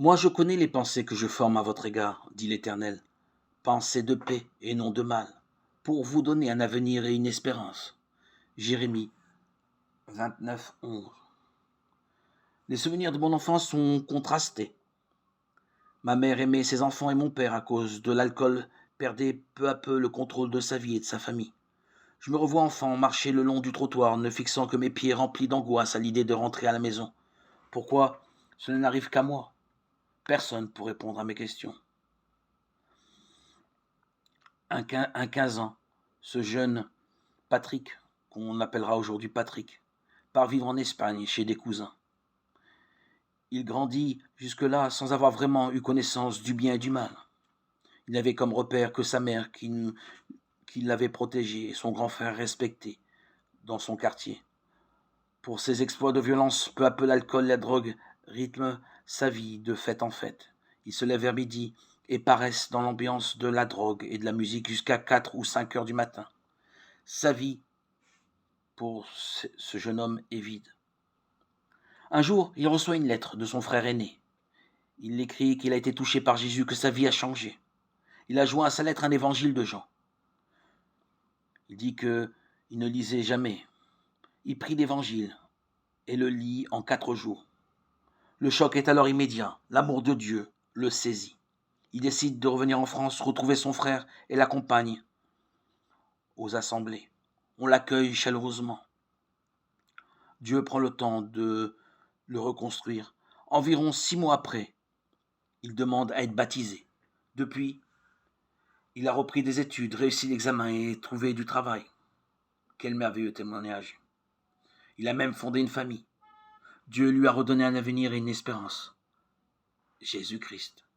Moi je connais les pensées que je forme à votre égard, dit l'Éternel, pensées de paix et non de mal, pour vous donner un avenir et une espérance. Jérémie 29, 11. Les souvenirs de mon enfance sont contrastés. Ma mère aimait ses enfants et mon père, à cause de l'alcool, perdait peu à peu le contrôle de sa vie et de sa famille. Je me revois enfant marcher le long du trottoir, ne fixant que mes pieds remplis d'angoisse à l'idée de rentrer à la maison. Pourquoi cela n'arrive qu'à moi? Personne pour répondre à mes questions. Un 15 ans, ce jeune Patrick, qu'on appellera aujourd'hui Patrick, part vivre en Espagne chez des cousins. Il grandit jusque-là sans avoir vraiment eu connaissance du bien et du mal. Il n'avait comme repère que sa mère qui l'avait protégé et son grand frère respecté dans son quartier. Pour ses exploits de violence, peu à peu l'alcool et la drogue rythment sa vie de fête en fête. Il se lève vers midi et paraissent dans l'ambiance de la drogue et de la musique jusqu'à 4 ou 5 heures du matin. Sa vie, pour ce jeune homme, est vide. Un jour, il reçoit une lettre de son frère aîné. Il écrit qu'il a été touché par Jésus, que sa vie a changé. Il a joint à sa lettre un évangile de Jean. Il dit qu'il ne lisait jamais. Il prit l'évangile et le lit en 4 jours. Le choc est alors immédiat. L'amour de Dieu le saisit. Il décide de revenir en France, retrouver son frère et l'accompagne aux assemblées. On l'accueille chaleureusement. Dieu prend le temps de le reconstruire. Environ 6 mois après, il demande à être baptisé. Depuis, il a repris des études, réussi l'examen et trouvé du travail. Quel merveilleux témoignage. Il a même fondé une famille. Dieu lui a redonné un avenir et une espérance. Jésus-Christ.